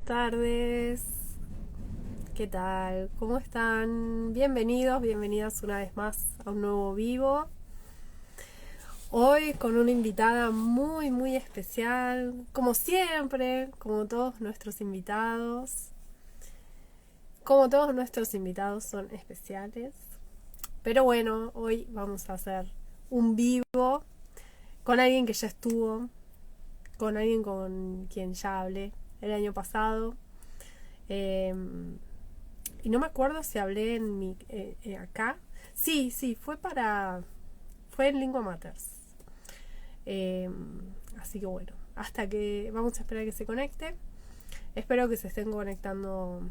Tardes, ¿qué tal? ¿Cómo están? Bienvenidos, bienvenidas una vez más a un nuevo vivo. Hoy con una invitada muy, muy especial, como siempre, como todos nuestros invitados. Como todos nuestros invitados son especiales. Pero bueno, hoy vamos a hacer un vivo con alguien que ya estuvo, con alguien con quien ya hablé el año pasado. Eh, Y no me acuerdo si hablé en mi acá. Sí, sí, fue en Lingua Matters. Eh, Así que bueno, hasta que vamos a esperar que se conecte. Espero que se estén conectando,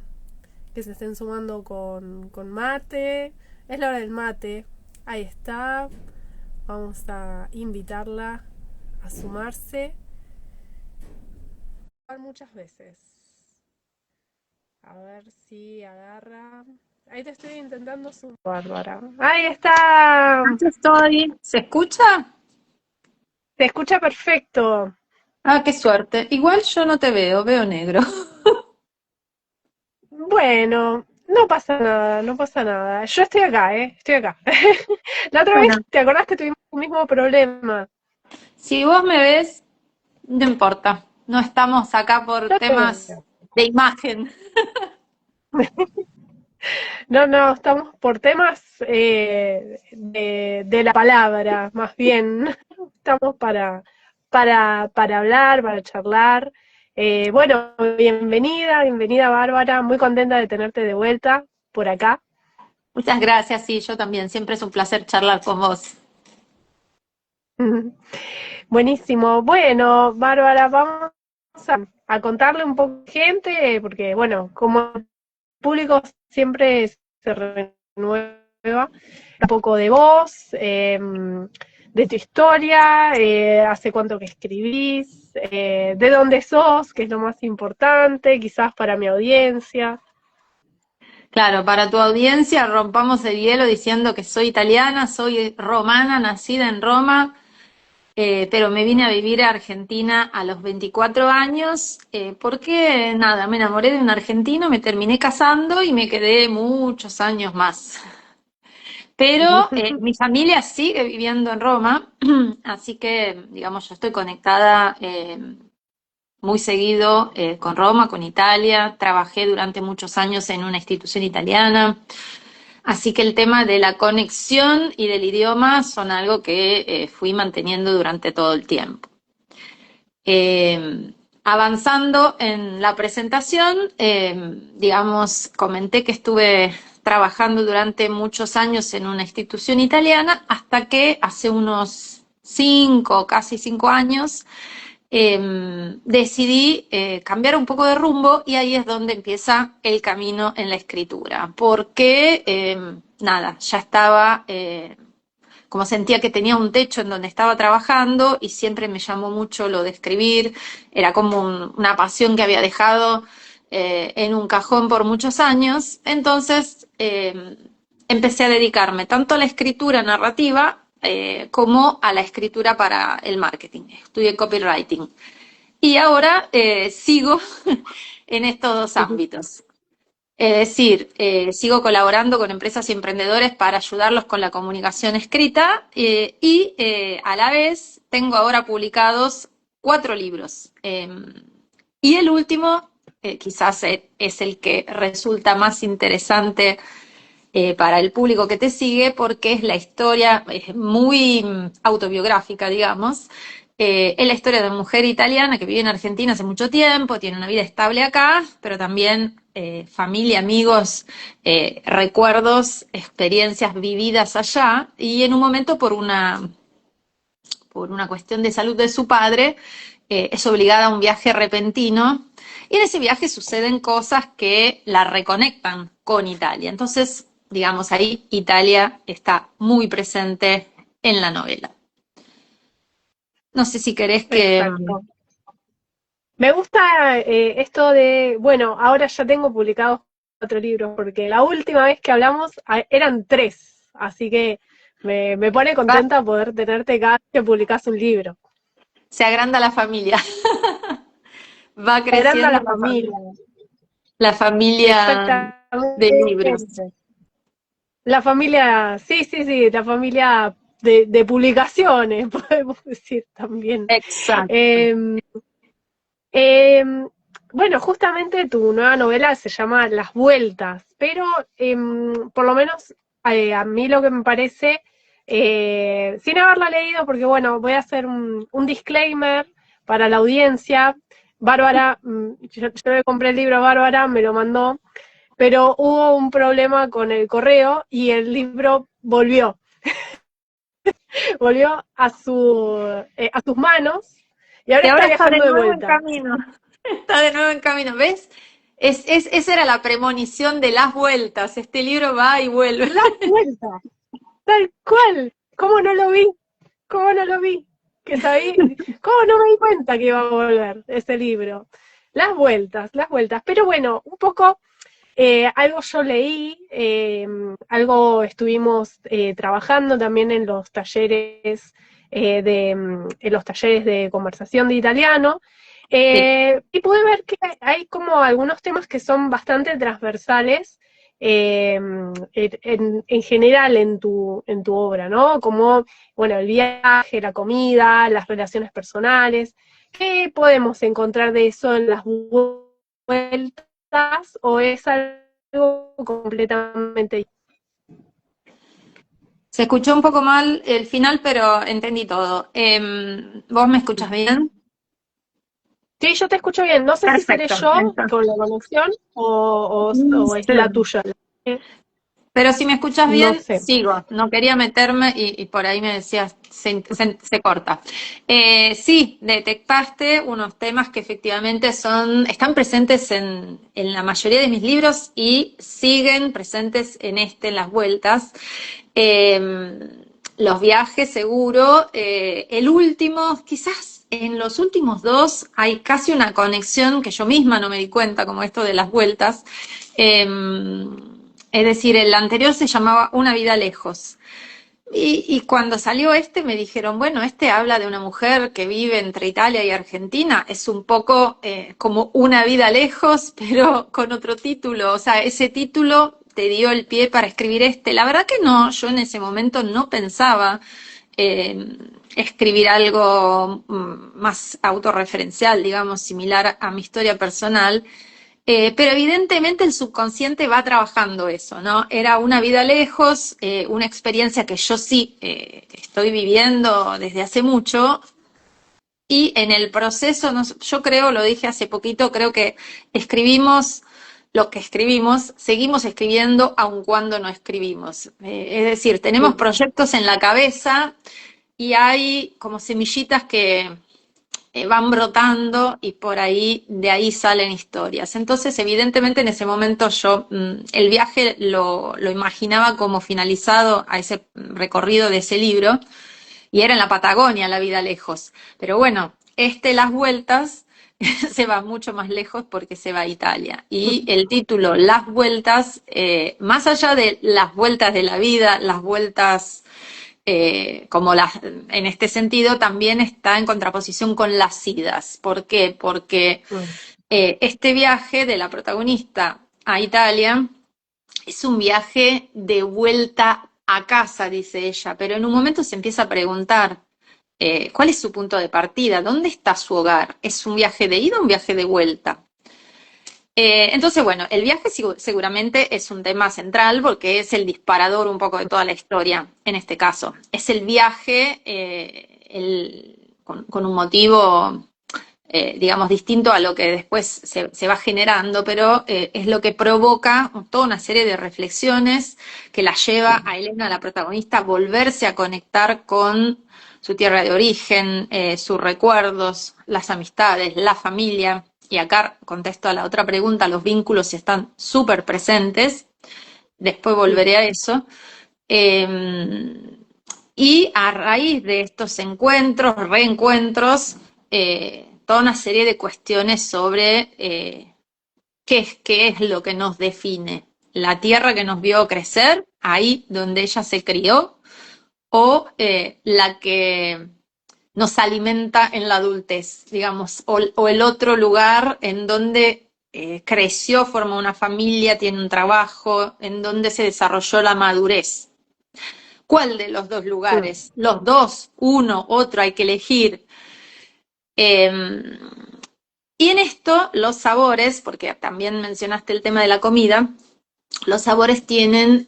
que se estén sumando con mate. Es la hora del mate. Ahí está. Vamos a invitarla a sumarse muchas veces. A ver si agarra. Ahí te estoy intentando sumar, Bárbara. Ahí está. Aquí estoy. ¿Se escucha? Se escucha perfecto. Ah, qué suerte. Igual yo no te veo, veo negro. Bueno, no pasa nada, no pasa nada. Yo estoy acá, ¿eh? Estoy acá. La otra vez, Bueno, ¿te acordás que tuvimos el mismo problema? si vos me ves, no importa. No estamos acá por Yo te temas veo. de imagen. No, no, estamos por temas de la palabra, más bien. Estamos para hablar, para charlar. Bueno, bienvenida, bienvenida Bárbara. Muy contenta de tenerte de vuelta por acá. Muchas gracias, sí, yo también. Siempre es un placer charlar con vos. Buenísimo. Bueno, Bárbara, vamos a contarle un poco a gente, porque bueno, como el público siempre se renueva, un poco de vos, de tu historia, hace cuánto que escribís, de dónde sos, que es lo más importante, quizás para mi audiencia. Claro, para tu audiencia rompamos el hielo diciendo que soy italiana, soy romana, nacida en Roma. Pero me vine a vivir a Argentina a los 24 años, porque nada, me enamoré de un argentino, me terminé casando y me quedé muchos años más. Pero mi familia sigue viviendo en Roma, así que, digamos, yo estoy conectada muy seguido con Roma, con Italia. Trabajé durante muchos años en una institución italiana. Así que el tema de la conexión y del idioma son algo que fui manteniendo durante todo el tiempo. Avanzando en la presentación, digamos, comenté que estuve trabajando durante muchos años en una institución italiana hasta que hace unos 5, casi 5 años, decidí cambiar un poco de rumbo y ahí es donde empieza el camino en la escritura, porque nada, ya estaba como sentía que tenía un techo en donde estaba trabajando y siempre me llamó mucho lo de escribir, era como una pasión que había dejado en un cajón por muchos años, entonces empecé a dedicarme tanto a la escritura narrativa como a la escritura para el marketing. Estudié copywriting y ahora sigo en estos dos ámbitos. Es decir, sigo colaborando con empresas y emprendedores para ayudarlos con la comunicación escrita y a la vez tengo ahora publicados 4 libros. Y el último, quizás es el que resulta más interesante para el público que te sigue porque es la historia, es muy autobiográfica, digamos. Es la historia de una mujer italiana que vive en Argentina hace mucho tiempo, tiene una vida estable acá, pero también familia, amigos, recuerdos, experiencias vividas allá. Y en un momento, por una cuestión de salud de su padre, es obligada a un viaje repentino. Y en ese viaje suceden cosas que la reconectan con Italia. Entonces, digamos, ahí Italia está muy presente en la novela. No sé si querés que... Exacto. Me gusta esto de, bueno, ahora ya tengo publicados 4 libros, porque la última vez que hablamos eran 3, así que me pone contenta poder tenerte cada vez que publicás un libro. se agranda la familia. va Agranda creciendo la familia. la familia de libros. Exactamente. La familia, sí, sí, sí, la familia de publicaciones, podemos decir también. Exacto. Eh, eh, bueno, justamente tu nueva novela se llama Las Vueltas, pero por lo menos a mí lo que me parece, sin haberla leído, porque bueno, voy a hacer un disclaimer para la audiencia. Bárbara, yo le compré el libro a Bárbara, me lo mandó, pero hubo un problema con el correo y el libro volvió a sus manos y ahora Y está ahora está de viajando de nuevo en vuelta. camino. Está de nuevo en camino, ¿ves? Esa era la premonición de las vueltas. Este libro va y vuelve. Las vueltas, tal cual. ¿Cómo no lo vi? ¿Cómo no lo vi? Que sabí, ¿cómo no me di cuenta que iba a volver ese libro? Las vueltas, las vueltas. Pero bueno, un poco algo yo leí, algo estuvimos trabajando también en los talleres en los talleres de conversación de italiano, Sí. y pude ver que hay como algunos temas que son bastante transversales en general en tu obra, ¿no? Como, bueno, el viaje, la comida, las relaciones personales. ¿Qué podemos encontrar de eso en las vueltas o es algo completamente... Se escuchó un poco mal el final, pero entendí todo. ¿Vos me escuchas bien? Sí, yo te escucho bien. No sé si seré Perfecto. yo con la conexión o es la Sí. tuya. Pero si me escuchas No bien, sé. sigo. No quería meterme y por ahí me decías, se corta. Sí, detectaste unos temas que efectivamente están presentes en la mayoría de mis libros y siguen presentes en las vueltas. Los viajes, seguro. El último, quizás en los últimos dos hay casi una conexión que yo misma no me di cuenta, como esto de las vueltas. Es decir, el anterior se llamaba Una vida lejos. Y cuando salió este me dijeron, bueno, este habla de una mujer que vive entre Italia y Argentina, es un poco como Una vida lejos, pero con otro título. O sea, ese título te dio el pie para escribir este. La verdad que no, yo en ese momento no pensaba eh, escribir algo más autorreferencial, digamos, similar a mi historia personal. Pero evidentemente el subconsciente va trabajando eso, ¿no? Era una vida lejos, una experiencia que yo sí estoy viviendo desde hace mucho y en el proceso, yo creo, lo dije hace poquito, creo que escribimos lo que escribimos, seguimos escribiendo aun cuando no escribimos. Es decir, tenemos proyectos en la cabeza y hay como semillitas que van brotando y por ahí, de ahí salen historias. Entonces, evidentemente, en ese momento yo el viaje lo imaginaba como finalizado a ese recorrido de ese libro y era en la Patagonia, la vida lejos. Pero bueno, las vueltas se va mucho más lejos porque se va a Italia. Y el título, Las vueltas, más allá de las vueltas de la vida, las vueltas en este sentido también está en contraposición con las idas. ¿Por qué? Porque este viaje de la protagonista a Italia es un viaje de vuelta a casa, dice ella, pero en un momento se empieza a preguntar cuál es su punto de partida, dónde está su hogar, ¿es un viaje de ida o un viaje de vuelta? Entonces, bueno, el viaje seguramente es un tema central porque es el disparador un poco de toda la historia, en este caso. Es el viaje con un motivo, digamos, distinto a lo que después se va generando, pero es lo que provoca toda una serie de reflexiones que la lleva a Elena, la protagonista, a volverse a conectar con su tierra de origen, sus recuerdos, las amistades, la familia. Y acá contesto a la otra pregunta, los vínculos están súper presentes, después volveré a eso. Y a raíz de estos encuentros, reencuentros, toda una serie de cuestiones sobre qué es lo que nos define. La tierra que nos vio crecer, ahí donde ella se crió, o la que nos alimenta en la adultez, digamos, o el otro lugar en donde creció, formó una familia, tiene un trabajo, en donde se desarrolló la madurez. ¿Cuál de los dos Mm, lugares? Los dos, uno, otro, hay que elegir. Eh, y en esto los sabores, porque también mencionaste el tema de la comida, los sabores tienen,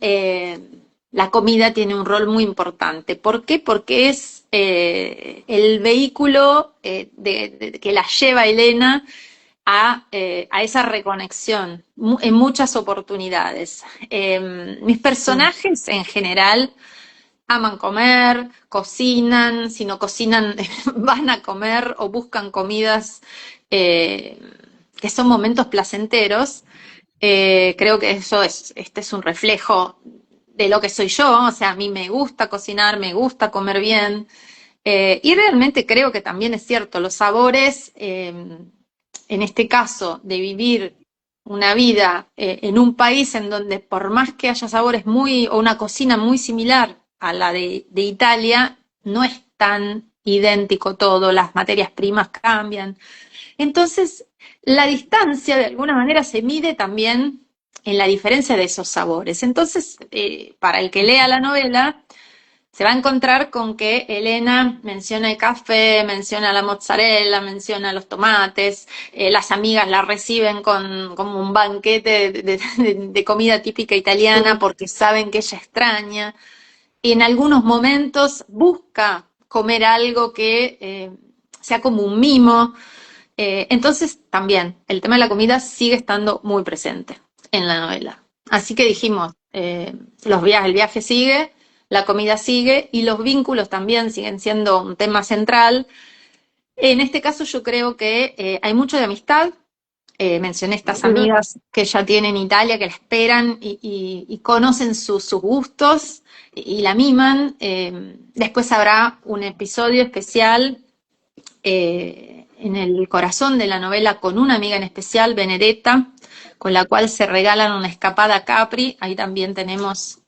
la comida tiene un rol muy importante. ¿Por qué? Porque es el vehículo que la lleva Elena a esa reconexión en muchas oportunidades. Mis mm, personajes en general aman comer, cocinan, si no cocinan van a comer o buscan comidas eh, que son momentos placenteros. Creo que este es un reflejo de lo que soy yo, o sea, a mí me gusta cocinar, me gusta comer bien, y realmente creo que también es cierto, los sabores, en este caso, de vivir una vida en un país en donde por más que haya sabores o una cocina muy similar a la de Italia, no es tan idéntico todo, las materias primas cambian. Entonces, la distancia de alguna manera se mide también en la diferencia de esos sabores. Entonces, para el que lea la novela, se va a encontrar con que Elena menciona el café, menciona la mozzarella, menciona los tomates, las amigas la reciben con como un banquete de comida típica italiana mm. porque saben que ella extraña. Y en algunos momentos busca comer algo que sea como un mimo. Entonces, también, el tema de la comida sigue estando muy presente en la novela. Así que dijimos, el viaje sigue, la comida sigue y los vínculos también siguen siendo un tema central. En este caso yo creo que hay mucho de amistad. Mencioné estas Ujú. amigas que ella tiene en Italia, que la esperan y conocen sus gustos y la miman. Después habrá un episodio especial en el corazón de la novela con una amiga en especial, Benedetta, con la cual se regalan una escapada a Capri. Ahí también tenemos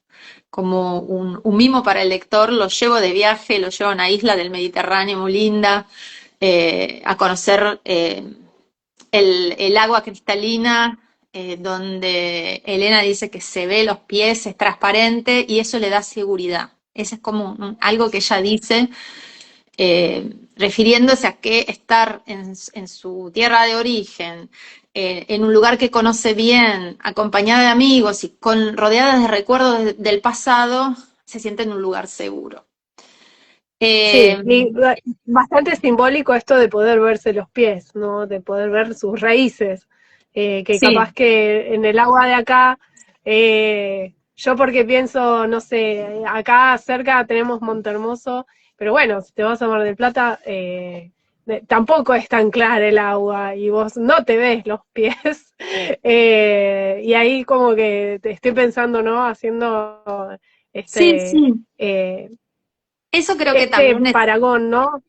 como un mimo para el lector, lo llevo de viaje, lo llevo a una isla del Mediterráneo muy linda, a conocer el agua cristalina, donde Elena dice que se ve los pies, es transparente y eso le da seguridad. Ese es como algo que ella dice refiriéndose a que estar en su tierra de origen, en un lugar que conoce bien, acompañada de amigos y rodeada de recuerdos del pasado, se siente en un lugar seguro. Sí, Eh, y bastante simbólico esto de poder verse los pies, ¿no? De poder ver sus raíces, que sí, capaz que en el agua de acá, yo porque pienso, no sé, acá cerca tenemos Montehermoso, pero bueno, si te vas a Mar del Plata, tampoco es tan clara el agua y vos no te ves los pies. Y ahí como que te estoy pensando, ¿no? Haciendo sí, este... sí. eh, Eso creo que este también paragón, ¿no?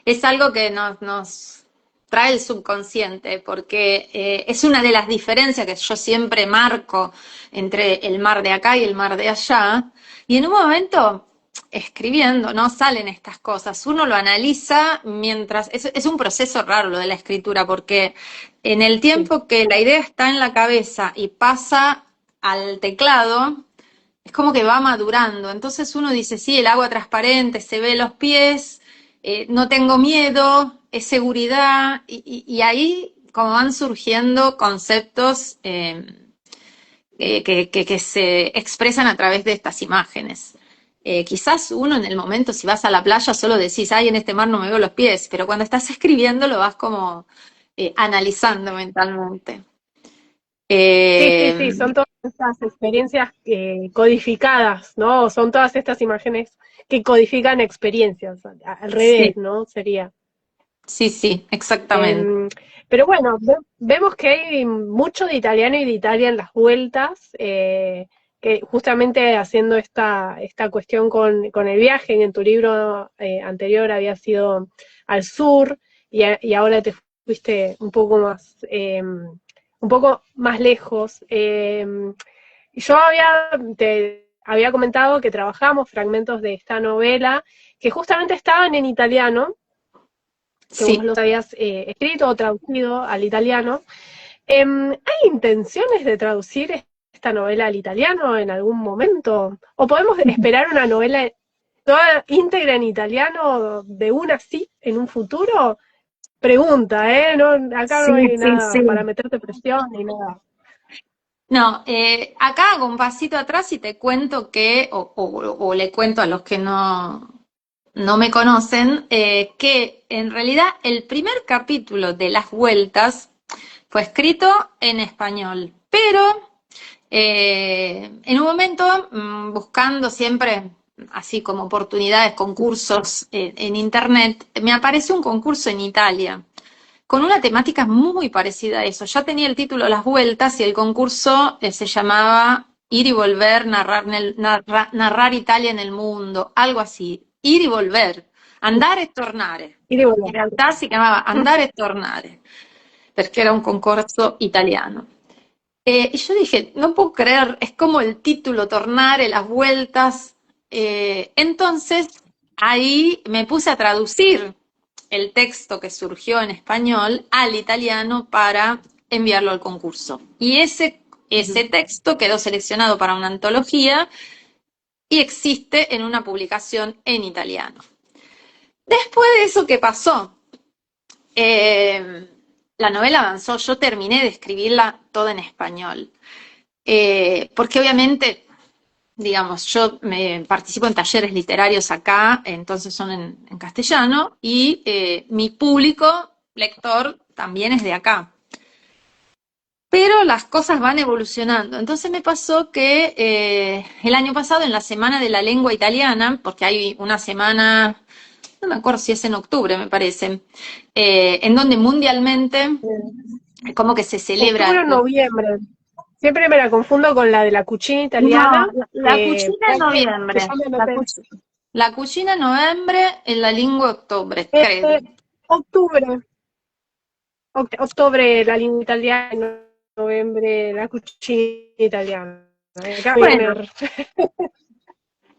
es algo que nos trae el subconsciente, porque es una de las diferencias que yo siempre marco entre el mar de acá y el mar de allá, y en un momento, escribiendo, ¿no? Salen estas cosas, uno lo analiza mientras, es un proceso raro lo de la escritura, porque en el Sí. tiempo que la idea está en la cabeza y pasa al teclado, es como que va madurando. Entonces uno dice, sí, el agua transparente, se ve los pies, no tengo miedo, es seguridad, y ahí como van surgiendo conceptos que se expresan a través de estas imágenes. Quizás uno en el momento, si vas a la playa, solo decís, ay, en este mar no me veo los pies, pero cuando estás escribiendo lo vas como analizando mentalmente. Sí, sí, sí, Eh, son todas estas experiencias codificadas, ¿no? Son todas estas imágenes que codifican experiencias, al sí, revés, ¿no? Sería. sí, sí, exactamente. Em, pero bueno, vemos que hay mucho de italiano y de Italia en las vueltas, que justamente haciendo esta cuestión con el viaje, en tu libro anterior había sido al sur y ahora te fuiste un poco más lejos. Yo te había comentado que trabajamos fragmentos de esta novela que justamente estaban en italiano, que Sí. vos los habías escrito o traducido al italiano. ¿Hay intenciones de traducir esta novela al italiano en algún momento? ¿O podemos esperar una novela toda íntegra en italiano de una sí en un futuro? Pregunta, ¿eh? No, acá no Sí, hay sí, nada sí. para meterte presión ni nada. No, acá hago un pasito atrás y te cuento que, o le cuento a los que no me conocen, que en realidad el primer capítulo de Las Vueltas fue escrito en español, pero en un momento, buscando siempre así como oportunidades, concursos en internet, me apareció un concurso en Italia con una temática muy parecida a eso. Ya tenía el título Las Vueltas y el concurso se llamaba Ir y Volver, narrar Italia en el mundo, algo así. Ir y volver, andare e tornare. Y de In volver. realtà si chiamava Andare e tornare, perché era un concorso italiano. Y yo dije, no puedo creer, es como el título, Tornare, las vueltas. Entonces, ahí me puse a traducir el texto que surgió en español al italiano para enviarlo al concurso. Y ese texto quedó seleccionado para una antología y existe en una publicación en italiano. Después de eso, ¿qué pasó? La novela avanzó, yo terminé de escribirla toda en español. Porque obviamente, digamos, yo participo en talleres literarios acá, entonces son en castellano, y mi público lector también es de acá. Pero las cosas van evolucionando. Entonces me pasó que el año pasado, en la Semana de la Lengua Italiana, porque hay una semana, no me acuerdo si es en octubre, me parece, en donde mundialmente como que se celebra. Octubre o noviembre. Siempre me la confundo con la de la cucina No, italiana. la cucina ¿Sabes en que noviembre. ya me anoté? La cucina en novembre e la lingua a ottobre, credo. Eh, octubre. Octubre la lingua italiana, noviembre la cucina italiana. Acá Bueno, viene.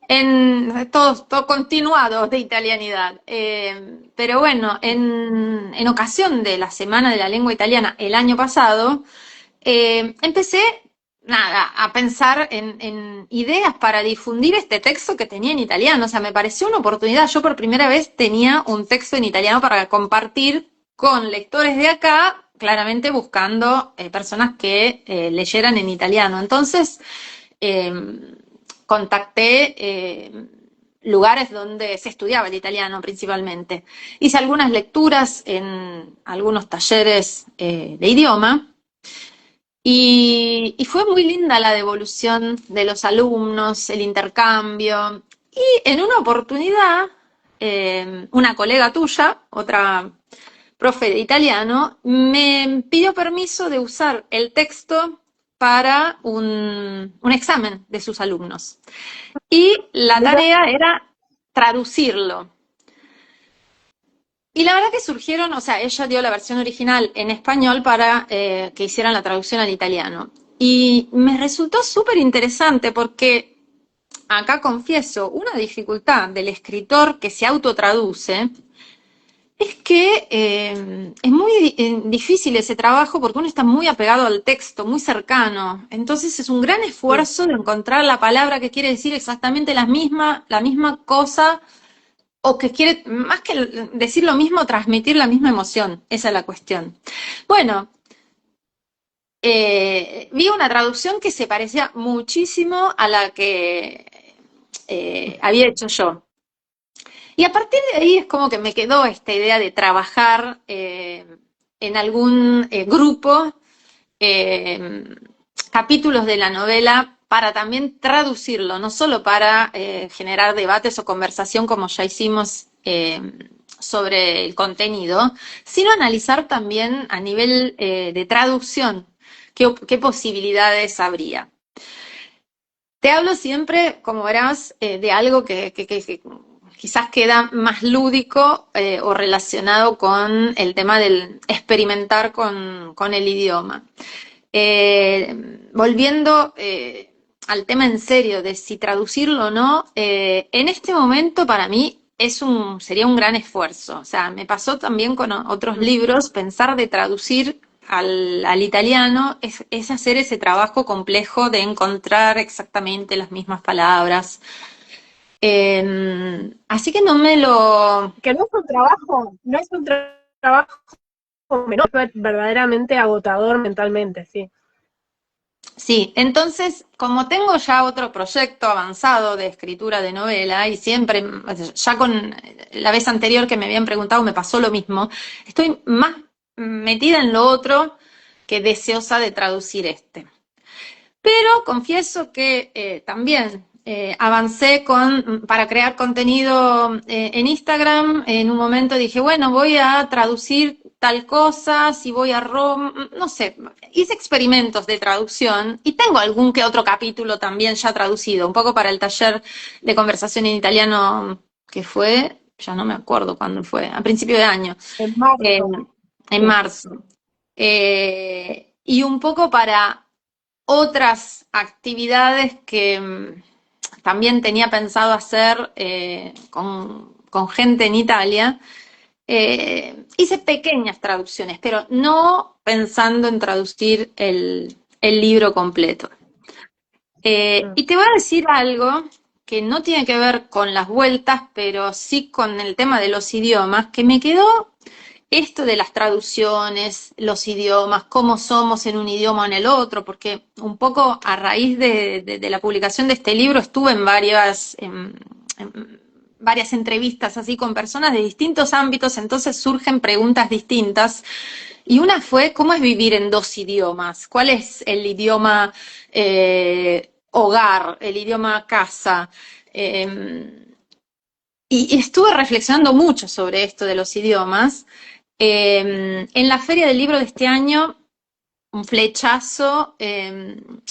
en todo continuado de italianidad. Pero bueno, en ocasión de la Semana de la Lengua Italiana el año pasado, empecé nada, a pensar en ideas para difundir este texto que tenía en italiano. O sea, me pareció una oportunidad. Yo por primera vez tenía un texto en italiano para compartir con lectores de acá, claramente buscando personas que leyeran en italiano. Entonces, eh, contacté lugares donde se estudiaba el italiano principalmente. Hice algunas lecturas en algunos talleres de idioma y fue muy linda la devolución de los alumnos, el intercambio. Y en una oportunidad, una colega tuya, otra profe de italiano, me pidió permiso de usar el texto para un examen de sus alumnos. Y la Mira, tarea era traducirlo. Y la verdad que surgieron, o sea, ella dio la versión original en español para que hicieran la traducción al italiano. Y me resultó súper interesante porque acá confieso, una dificultad del escritor que se autotraduce es que es muy difícil ese trabajo porque uno está muy apegado al texto, muy cercano. Entonces es un gran esfuerzo de encontrar la palabra que quiere decir exactamente la misma cosa o que quiere, más que decir lo mismo, transmitir la misma emoción. Esa es la cuestión. Bueno, vi una traducción que se parecía muchísimo a la que había hecho yo. Y a partir de ahí es como que me quedó esta idea de trabajar en algún grupo, eh, capítulos de la novela para también traducirlo, no solo para generar debates o conversación como ya hicimos sobre el contenido, sino analizar también a nivel de traducción qué posibilidades habría. Te hablo siempre, como verás, de algo que quizás queda más lúdico o relacionado con el tema del experimentar con el idioma. Volviendo al tema en serio de si traducirlo o no, en este momento para mí sería un gran esfuerzo. O sea, me pasó también con otros Mm. libros, pensar de traducir al italiano es hacer ese trabajo complejo de encontrar exactamente las mismas palabras. Así que no me lo... Que no es un trabajo, no es un trabajo menor, es verdaderamente agotador mentalmente, sí. Sí, entonces, como tengo ya otro proyecto avanzado de escritura de novela y siempre, ya con la vez anterior que me habían preguntado me pasó lo mismo, estoy más metida en lo otro que deseosa de traducir este. Pero confieso que también avancé para crear contenido en Instagram. En un momento dije, bueno, voy a traducir tal cosa, si voy a Roma, no sé, hice experimentos de traducción y tengo algún que otro capítulo también ya traducido, un poco para el taller de conversación en italiano que fue, ya no me acuerdo cuándo fue, a principio de año, En eh, marzo, en sí. marzo. Y un poco para otras actividades que también tenía pensado hacer con gente en Italia. Hice pequeñas traducciones, pero no pensando en traducir el libro completo. Mm. Y te voy a decir algo que no tiene que ver con las vueltas, pero sí con el tema de los idiomas, que me quedó esto de las traducciones, los idiomas, cómo somos en un idioma o en el otro, porque un poco a raíz de la publicación de este libro estuve en varias entrevistas así con personas de distintos ámbitos, entonces surgen preguntas distintas. Y una fue, ¿cómo es vivir en dos idiomas? ¿Cuál es el idioma hogar, el idioma casa? Eh, y estuve reflexionando mucho sobre esto de los idiomas. En la feria del libro de este año, un flechazo,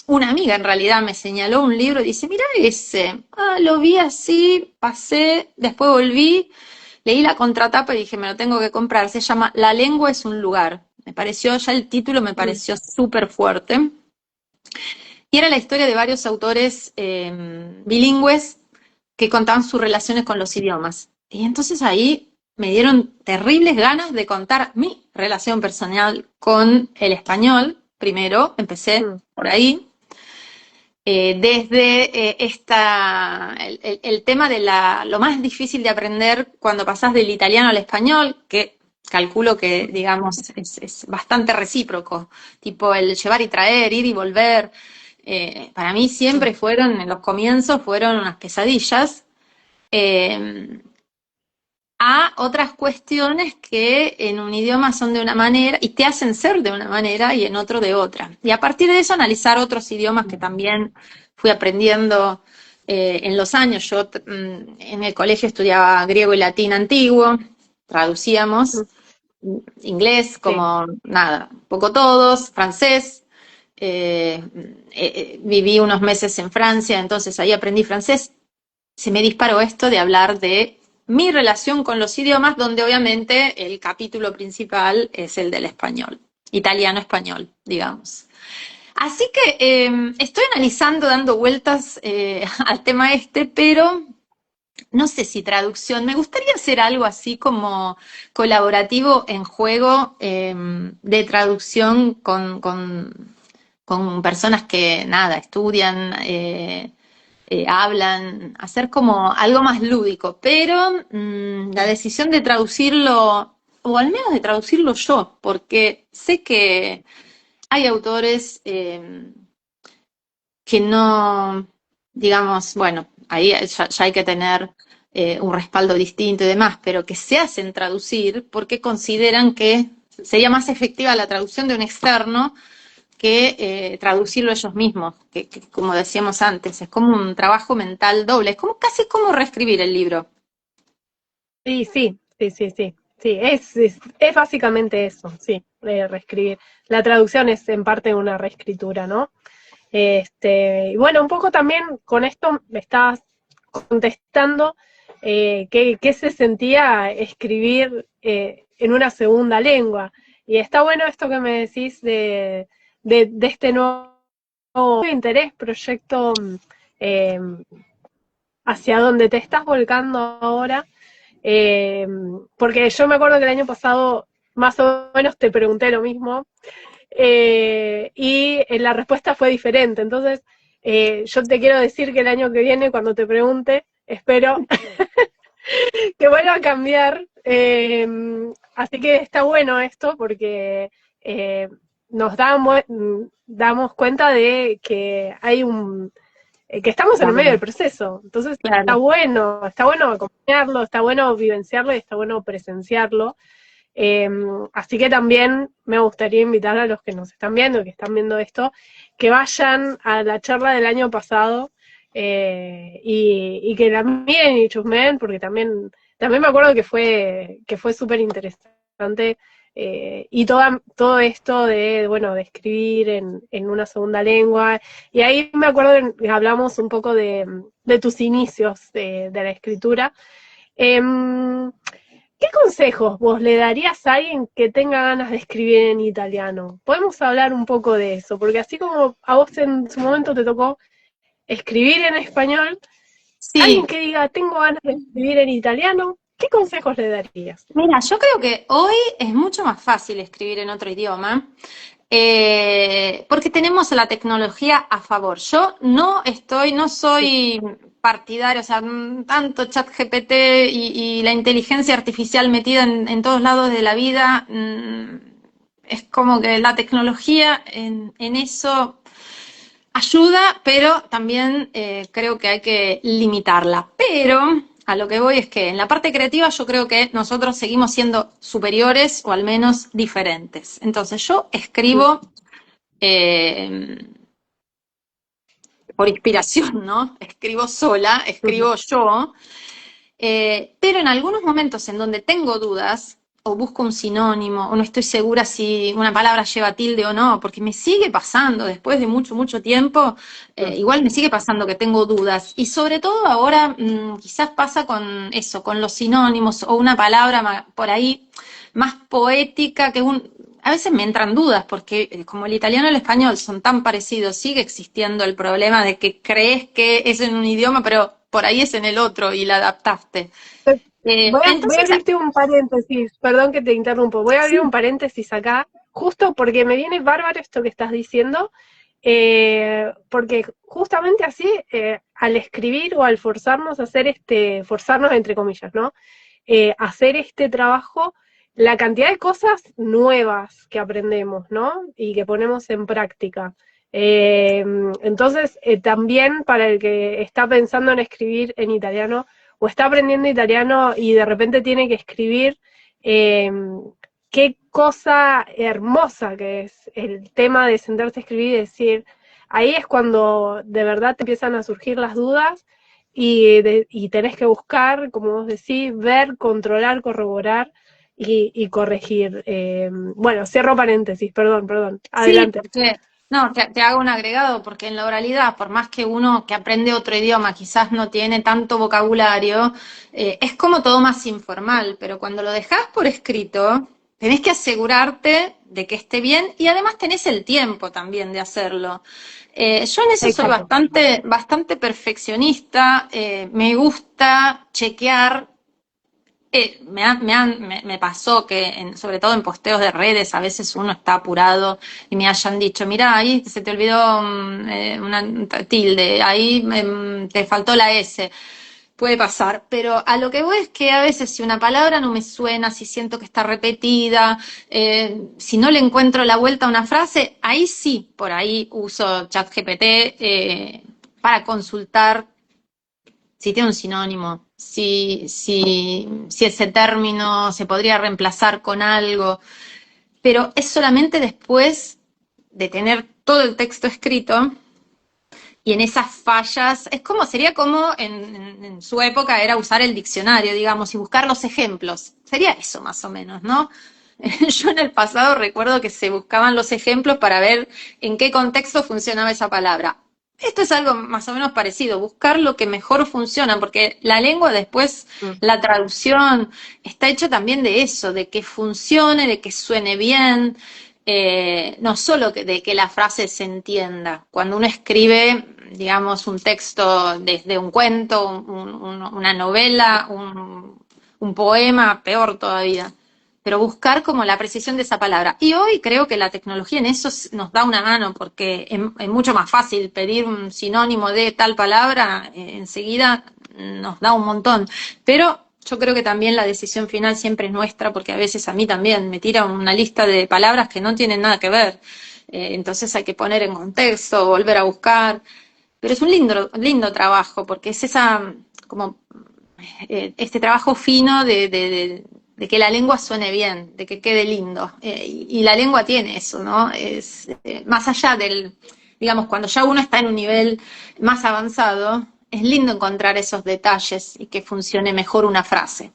una amiga en realidad me señaló un libro y dice, mira ese, lo vi así, pasé, después volví, leí la contratapa y dije, me lo tengo que comprar, se llama La lengua es un lugar. Me pareció, ya el título me Mm. pareció súper fuerte. Y era la historia de varios autores bilingües que contaban sus relaciones con los idiomas. Y entonces ahí me dieron terribles ganas de contar mi relación personal con el español. Primero, empecé Mm. por ahí. Desde el tema de lo más difícil de aprender cuando pasás del italiano al español, que calculo que, digamos, es bastante recíproco, tipo el llevar y traer, ir y volver. Para mí Mm. siempre en los comienzos fueron unas pesadillas. Eh, a otras cuestiones que en un idioma son de una manera y te hacen ser de una manera y en otro de otra. Y a partir de eso analizar otros idiomas que también fui aprendiendo en los años. Yo en el colegio estudiaba griego y latín antiguo, traducíamos Mm. inglés Sí. como nada, poco todos, francés. Viví unos meses en Francia, entonces ahí aprendí francés. Se me disparó esto de hablar de mi relación con los idiomas, donde obviamente el capítulo principal es el del español, italiano-español, digamos. Así que estoy analizando, dando vueltas al tema este, pero no sé si traducción. Me gustaría hacer algo así como colaborativo en juego de traducción con personas que nada, estudian. Hablan, hacer como algo más lúdico, pero la Mm. decisión de traducirlo, o al menos de traducirlo yo, porque sé que hay autores que no, digamos, bueno, ahí ya hay que tener un respaldo distinto y demás, pero que se hacen traducir porque consideran que sería más efectiva la traducción de un externo que traducirlo ellos mismos, que, como decíamos antes, es como un trabajo mental doble, es como casi como reescribir el libro. Sí, sí, sí, sí, sí. Sí, es básicamente eso, sí, reescribir. La traducción es en parte una reescritura, ¿no? Y bueno, un poco también con esto me estabas contestando qué se sentía escribir en una segunda lengua. Y está bueno esto que me decís de este nuevo interés, proyecto eh, hacia donde te estás volcando ahora. Porque yo me acuerdo que el año pasado más o menos te pregunté lo mismo y la respuesta fue diferente. Entonces, yo te quiero decir que el año que viene, cuando te pregunte, espero que vuelva a cambiar. Así que está bueno esto porque nos damos cuenta de que hay que estamos en el medio Claro, del proceso. Entonces claro. está bueno acompañarlo, está bueno vivenciarlo y está bueno presenciarlo. Eh, Así que también me gustaría invitar a los que nos están viendo, que están viendo esto, que vayan a la charla del año pasado y que la miren y chusmen, porque también me acuerdo que fue súper interesante y todo esto de, bueno, de escribir en una segunda lengua. Y ahí me acuerdo que hablamos un poco de tus inicios de la escritura. ¿Qué consejos vos le darías a alguien que tenga ganas de escribir en italiano? Podemos hablar un poco de eso, porque así como a vos en su momento te tocó escribir en español, alguien Sí, que diga, tengo ganas de escribir en italiano, ¿qué consejos le darías? mira, yo creo que hoy es mucho más fácil escribir en otro idioma. Porque tenemos la tecnología a favor. Yo no Sí, soy partidario, o sea, tanto ChatGPT y la inteligencia artificial metida en todos lados de la vida, es como que la tecnología en eso ayuda, pero también creo que hay que limitarla. Pero a lo que voy es que en la parte creativa yo creo que nosotros seguimos siendo superiores o al menos diferentes. Entonces yo mm, escribo eh, por inspiración, ¿no? Escribo sola, ujú, escribo yo, pero en algunos momentos en donde tengo dudas, o busco un sinónimo, o no estoy segura si una palabra lleva tilde o no, porque me sigue pasando después de mucho, mucho tiempo, mm, igual me sigue pasando que tengo dudas. Y sobre todo ahora quizás pasa con eso, con los sinónimos o una palabra por ahí más poética que un... A veces me entran dudas porque como el italiano y el español son tan parecidos, sigue existiendo el problema de que crees que es en un idioma, pero por ahí es en el otro y la adaptaste. Voy a Entonces, abrirte un paréntesis, perdón que te interrumpo, voy a abrir un sí, paréntesis acá, justo porque me viene bárbaro esto que estás diciendo, porque justamente así, al escribir o al forzarnos a hacer forzarnos entre comillas, ¿no? Hacer este trabajo, la cantidad de cosas nuevas que aprendemos, ¿no? Y que ponemos en práctica. Eh, entonces, también para el que está pensando en escribir en italiano, o está aprendiendo italiano y de repente tiene que escribir, eh, qué cosa hermosa que es el tema de sentarse a escribir y decir, ahí es cuando de verdad te empiezan a surgir las dudas y tenés que buscar, como vos decís, ver, controlar, corroborar y corregir. Bueno, cierro paréntesis, perdón, sí, adelante. porque no, te hago un agregado, porque en la oralidad, por más que uno que aprende otro idioma quizás no tiene tanto vocabulario, es como todo más informal, pero cuando lo dejas por escrito, tenés que asegurarte de que esté bien y además tenés el tiempo también de hacerlo. Yo en eso soy Exacto. bastante perfeccionista, me gusta chequear. Me pasó que, sobre todo en posteos de redes, a veces uno está apurado y me hayan dicho, mira, ahí se te olvidó una tilde, ahí te faltó la S. Puede pasar, pero a lo que voy es que a veces si una palabra no me suena, si siento que está repetida, si no le encuentro la vuelta a una frase, ahí sí, por ahí uso ChatGPT para consultar si tiene un sinónimo, si ese término se podría reemplazar con algo, pero es solamente después de tener todo el texto escrito y en esas fallas, sería como en su época era usar el diccionario, digamos, y buscar los ejemplos. Sería eso más o menos, ¿no? Yo en el pasado recuerdo que se buscaban los ejemplos para ver en qué contexto funcionaba esa palabra. Esto es algo más o menos parecido, buscar lo que mejor funciona, porque la lengua después, Mm. la traducción, está hecha también de eso, de que funcione, de que suene bien. no solo de que la frase se entienda. Cuando uno escribe, digamos, un texto desde un cuento, una novela, un poema, peor todavía. Pero buscar como la precisión de esa palabra. Y hoy creo que la tecnología en eso nos da una mano, porque es mucho más fácil pedir un sinónimo de tal palabra, enseguida nos da un montón. Pero yo creo que también la decisión final siempre es nuestra, porque a veces a mí también me tira una lista de palabras que no tienen nada que ver. Entonces hay que poner en contexto, volver a buscar. Pero es un lindo trabajo, porque es esa, como, este trabajo fino de que la lengua suene bien, de que quede lindo. Y la lengua tiene eso, ¿no? Es, más allá del, digamos, cuando ya uno está en un nivel más avanzado, es lindo encontrar esos detalles y que funcione mejor una frase.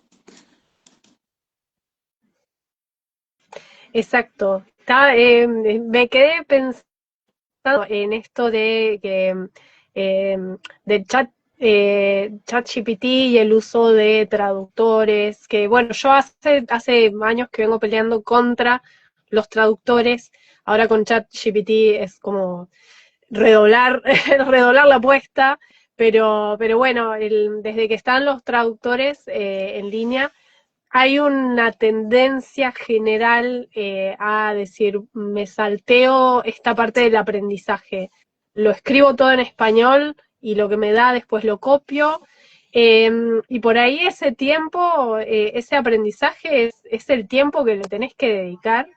Exacto. Me quedé pensando en esto de que del ChatGPT y el uso de traductores, que bueno, yo hace años que vengo peleando contra los traductores, ahora con ChatGPT es como redoblar, redoblar la apuesta, pero bueno, desde que están los traductores en línea, hay una tendencia general a decir, me salteo esta parte del aprendizaje. Lo escribo todo en español y lo que me da después lo copio. Y por ahí ese tiempo, ese aprendizaje es el tiempo que le tenés que dedicar.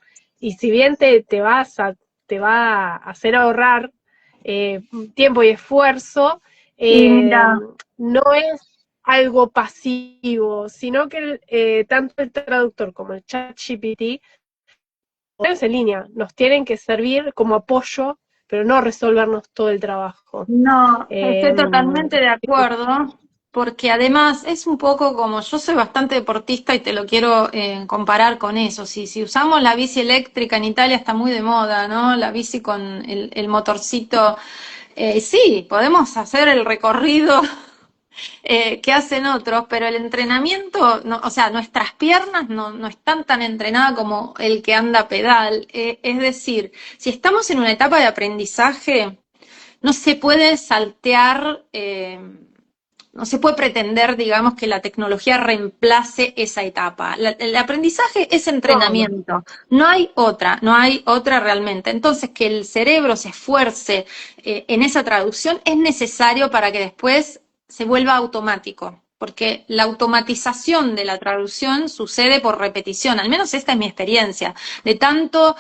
Y si bien te va a hacer ahorrar tiempo y esfuerzo, Y eh, mira, no es algo pasivo, sino que tanto el traductor como el chat GPT en línea nos tienen que servir como apoyo, pero no resolvernos todo el trabajo. no, Eh, estoy totalmente de acuerdo, porque además es un poco como yo soy bastante deportista y te lo quiero comparar con eso. Si usamos la bici eléctrica en Italia está muy de moda, ¿no? La bici con el motorcito. Sí, podemos hacer el recorrido que hacen otros, pero el entrenamiento, no, o sea, nuestras piernas no están tan entrenadas como el que anda a pedal. Es decir, si estamos en una etapa de aprendizaje, no se puede saltear, no se puede pretender, digamos, que la tecnología reemplace esa etapa. El aprendizaje es no, no. entrenamiento, no hay otra realmente. Entonces, que el cerebro se esfuerce en esa traducción es necesario para que después se vuelva automático. Porque la automatización de la traducción sucede por repetición, al menos esta es mi experiencia, de tanto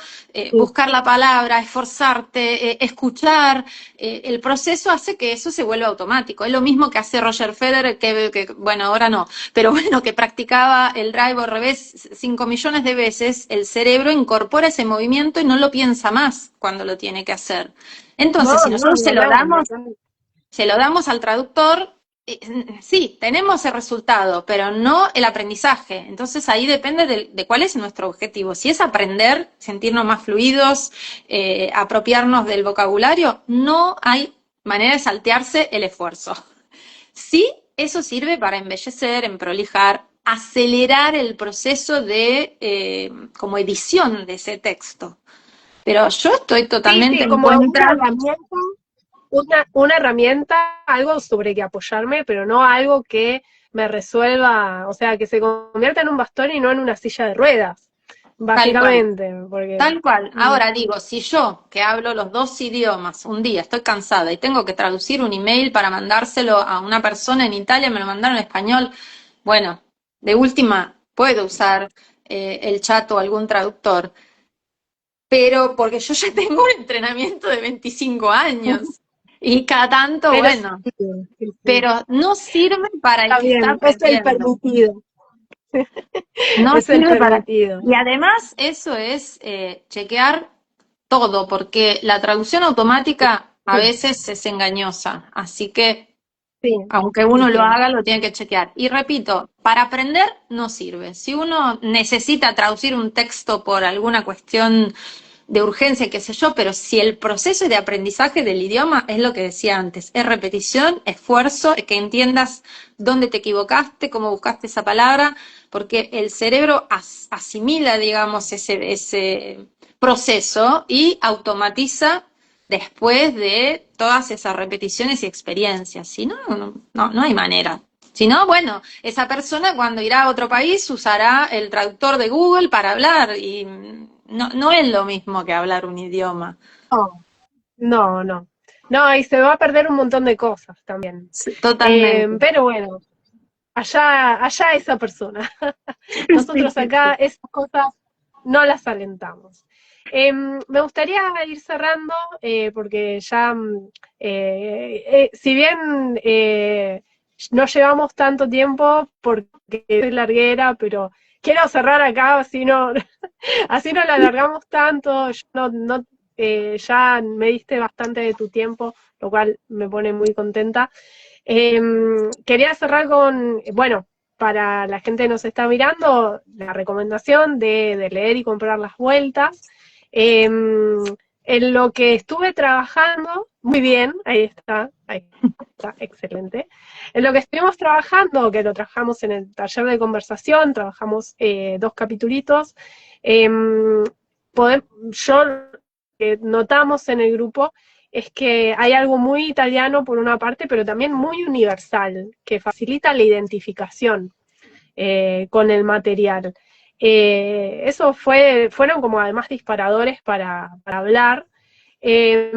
Sí. buscar la palabra, esforzarte, escuchar, el proceso hace que eso se vuelva automático. Es lo mismo que hace Roger Federer, bueno, ahora no, pero bueno, que practicaba el drive al revés 5 millones de veces, el cerebro incorpora ese movimiento y no lo piensa más cuando lo tiene que hacer. No, Entonces, si no, nosotros ni hablar, ni hablar. se lo damos al traductor, sí, tenemos el resultado, pero no el aprendizaje. Entonces ahí depende de cuál es nuestro objetivo. Si es aprender, sentirnos más fluidos, apropiarnos del vocabulario, no hay manera de saltearse el esfuerzo. Sí, eso sirve para embellecer, emprolijar, acelerar el proceso de como edición de ese texto. Pero yo estoy Sí, totalmente sí, en como contra. una herramienta, algo sobre que apoyarme, pero no algo que me resuelva, o sea, que se convierta en un bastón y no en una silla de ruedas, Tal cual. básicamente, porque Tal cual. mm, Ahora digo, si yo, que hablo los dos idiomas, un día estoy cansada y tengo que traducir un email para mandárselo a una persona en Italia, me lo mandaron en español, bueno, de última puedo usar el chat o algún traductor, pero porque yo ya tengo un entrenamiento de 25 años y cada tanto, pero sí, bueno, sí, sí, pero no sirve para el está que está bien, es el aprendiendo. permitido, No es el sirve para... permitido. Y además eso es chequear todo, porque la traducción automática a Sí, veces es engañosa, así que sí, aunque sí, uno lo sí. haga, lo tiene que chequear. Y repito, para aprender no sirve. Si uno necesita traducir un texto por alguna cuestión de urgencia, qué sé yo, pero si el proceso de aprendizaje del idioma es lo que decía antes, es repetición, esfuerzo, que entiendas dónde te equivocaste, cómo buscaste esa palabra, porque el cerebro asimila, digamos, ese proceso y automatiza después de todas esas repeticiones y experiencias. Si no, no hay manera. Si no, bueno, esa persona cuando irá a otro país usará el traductor de Google para hablar y no es lo mismo que hablar un idioma. No, no, no. No, y se va a perder un montón de cosas también. Sí, totalmente. Pero bueno, allá esa persona. Sí, Nosotros sí, acá sí. esas cosas no las alentamos. Me gustaría ir cerrando, porque ya, si bien no llevamos tanto tiempo porque soy larguera, pero quiero cerrar acá, así no, así no la alargamos tanto. Yo ya me diste bastante de tu tiempo, lo cual me pone muy contenta. Quería cerrar con, bueno, para la gente que nos está mirando, la recomendación de leer y comprar Las Vueltas. Eh, en lo que estuve trabajando, muy bien, ahí está, excelente. En lo que estuvimos trabajando, que lo trabajamos en el taller de conversación, trabajamos 2 capitulitos, eh, yo notamos en el grupo es que hay algo muy italiano por una parte, pero también muy universal, que facilita la identificación con el material. Eso fueron como además disparadores para hablar. Eh,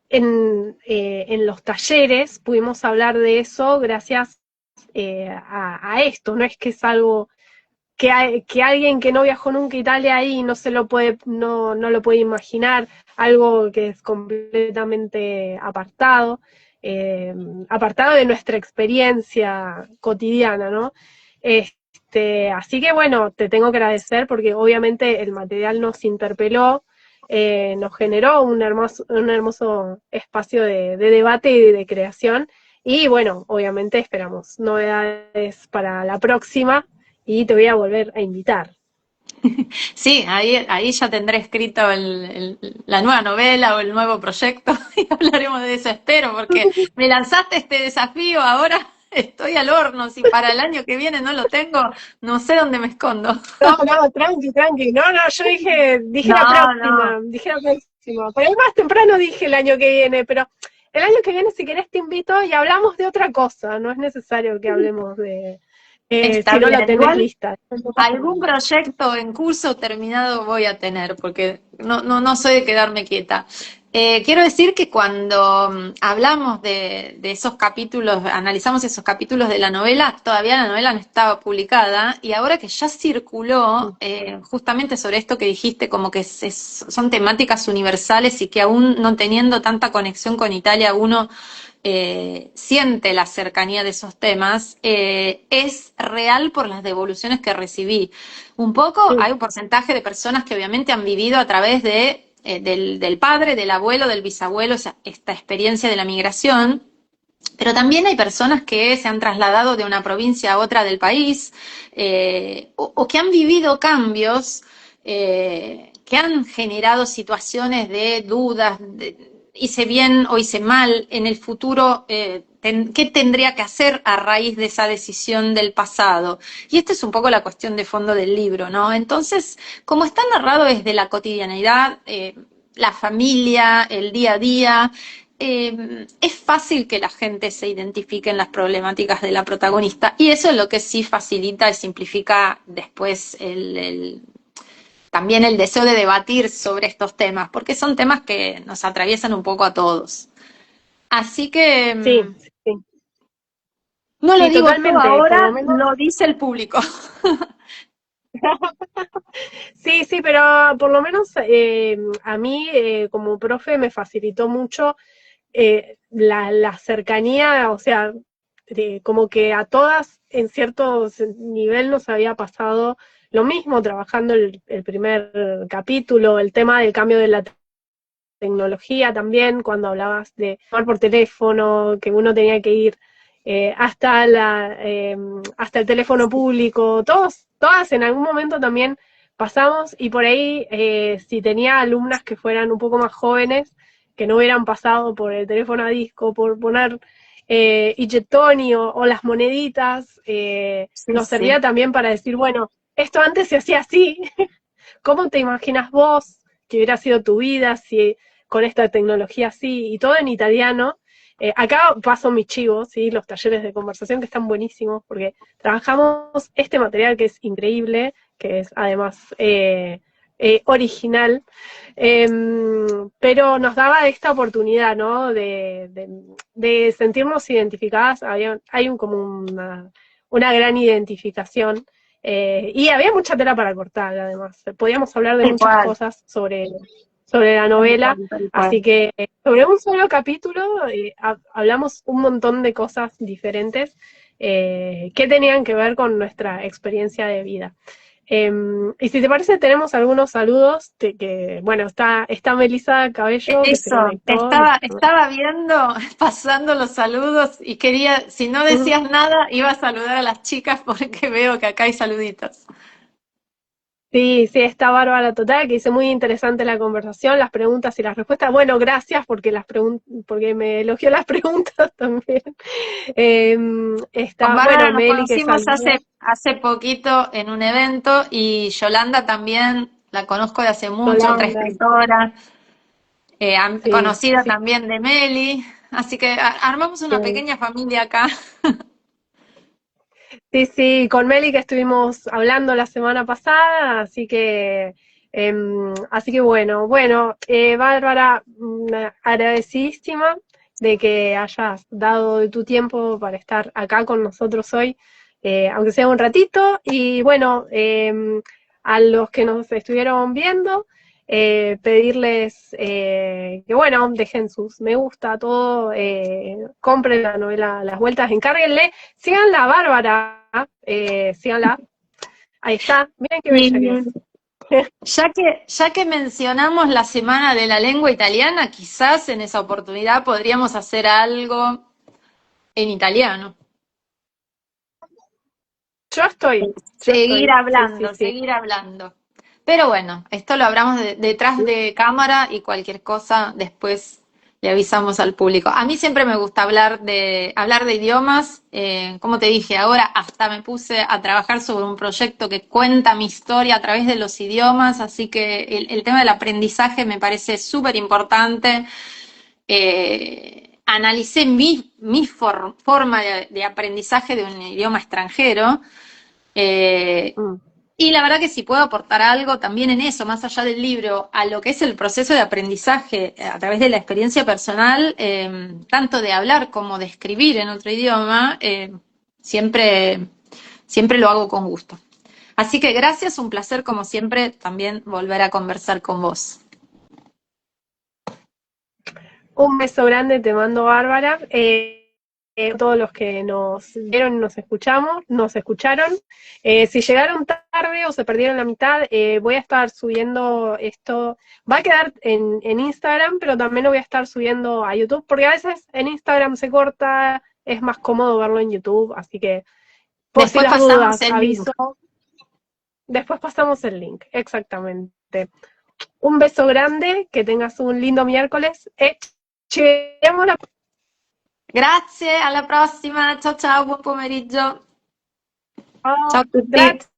en los talleres pudimos hablar de eso gracias a esto, no es que es algo que alguien que no viajó nunca a Italia ahí no lo puede imaginar, algo que es completamente apartado de nuestra experiencia cotidiana, ¿no? Así que bueno, te tengo que agradecer porque obviamente el material nos interpeló, nos generó un hermoso espacio de debate y de creación. Y bueno, obviamente esperamos novedades para la próxima y te voy a volver a invitar. Sí, ahí ya tendré escrito la nueva novela o el nuevo proyecto y hablaremos de eso, espero, porque me lanzaste este desafío, ahora estoy al horno, si para el año que viene no lo tengo, no sé dónde me escondo. No, no, tranqui, tranqui. No, no, yo dije la No, no. próxima, dije la próxima. Por ahí más temprano dije el año que viene, pero el año que viene si querés te invito y hablamos de otra cosa. No es necesario que hablemos Está si no la bien, tenés igual lista. No pasa algún nada. proyecto en curso terminado voy a tener, porque no soy de quedarme quieta. Quiero decir que cuando hablamos de esos capítulos, analizamos esos capítulos de la novela, todavía la novela no estaba publicada, y ahora que ya circuló, justamente sobre esto que dijiste, como que son temáticas universales y que aún no teniendo tanta conexión con Italia, uno siente la cercanía de esos temas, es real por las devoluciones que recibí. Un poco Sí, hay un porcentaje de personas que obviamente han vivido a través del padre, del abuelo, del bisabuelo, o sea, esta experiencia de la migración, pero también hay personas que se han trasladado de una provincia a otra del país, o que han vivido cambios que han generado situaciones de dudas, hice bien o hice mal en el futuro, qué tendría que hacer a raíz de esa decisión del pasado. Y esta es un poco la cuestión de fondo del libro, ¿no? Entonces, como está narrado desde la cotidianidad, la familia, el día a día, es fácil que la gente se identifique en las problemáticas de la protagonista, y eso es lo que sí facilita y simplifica después también el deseo de debatir sobre estos temas, porque son temas que nos atraviesan un poco a todos. Así que sí, sí, no lo sí, digo yo totalmente. Por lo ahora, menos, lo dice el público. sí, sí, pero por lo menos a mí como profe me facilitó mucho la cercanía, o sea, como que a todas en cierto nivel nos había pasado lo mismo trabajando el primer capítulo, el tema del cambio de la tecnología también, cuando hablabas de llamar por teléfono, que uno tenía que ir hasta el teléfono público, todas en algún momento también pasamos y por ahí si tenía alumnas que fueran un poco más jóvenes, que no hubieran pasado por el teléfono a disco, por poner y Gettoni o las moneditas, Sí, nos servía sí. también para decir, bueno, esto antes se hacía así, ¿cómo te imaginas vos que hubiera sido tu vida si con esta tecnología así? Y todo en italiano. Acá paso mi chivo, ¿sí? Los talleres de conversación que están buenísimos porque trabajamos este material que es increíble, que es además original, eh, pero nos daba esta oportunidad, ¿no? De sentirnos identificadas. Hay como una gran identificación y había mucha tela para cortar, además. Podíamos hablar de Tal muchas cual, cosas sobre la tal novela, cual, tal cual. así que sobre un solo capítulo hablamos un montón de cosas diferentes que tenían que ver con nuestra experiencia de vida. Y si te parece, tenemos algunos saludos bueno, está Melissa Cabello que se Eso, conectó. estaba viendo, pasando los saludos y quería, si no decías nada, iba a saludar a las chicas porque veo que acá hay saluditos. Sí, sí, está bárbara total, que dice muy interesante la conversación, las preguntas y las respuestas. Bueno, gracias porque porque me elogió las preguntas también. Con Bueno, Bárbara nos Meli que conocimos saluda. hace poquito en un evento y Yolanda también, la conozco de hace mucho, otra Yolanda, escritora, sí, conocida sí, también de Meli, así que armamos una sí. pequeña familia acá. Sí, sí, con Meli que estuvimos hablando la semana pasada, así que bueno, Bárbara, agradecidísima de que hayas dado de tu tiempo para estar acá con nosotros hoy, aunque sea un ratito, y bueno, a los que nos estuvieron viendo, pedirles que bueno, dejen sus me gusta, todo, compren la novela Las Vueltas, encárguenle. Síganla, Bárbara. Síganla. Ahí está. Miren qué bella que Y es. ya que mencionamos la Semana de la Lengua Italiana, quizás en esa oportunidad podríamos hacer algo en italiano. Yo estoy. Yo Seguir estoy. Sí, sí, hablando, sí. seguir hablando. Pero bueno, esto lo hablamos detrás de cámara y cualquier cosa después le avisamos al público. A mí siempre me gusta hablar de idiomas. Como te dije, ahora hasta me puse a trabajar sobre un proyecto que cuenta mi historia a través de los idiomas, así que el tema del aprendizaje me parece súper importante. Analicé mi forma de aprendizaje de un idioma extranjero. Eh, Mm. y la verdad que si puedo aportar algo también en eso, más allá del libro, a lo que es el proceso de aprendizaje a través de la experiencia personal, tanto de hablar como de escribir en otro idioma, siempre, siempre lo hago con gusto. Así que gracias, un placer como siempre también volver a conversar con vos. Un beso grande te mando, Bárbara. Todos los que nos vieron y nos escucharon. Si llegaron tarde o se perdieron la mitad, voy a estar subiendo esto. Va a quedar en Instagram, pero también lo voy a estar subiendo a YouTube, porque a veces en Instagram se corta, es más cómodo verlo en YouTube, así que por si Después las pasamos dudas, el link. aviso. Después pasamos el link, exactamente. Un beso grande, que tengas un lindo miércoles. Ci vediamo la Grazie, alla prossima. Ciao ciao, buon pomeriggio. prossima. Ciao a tutti. Grazie.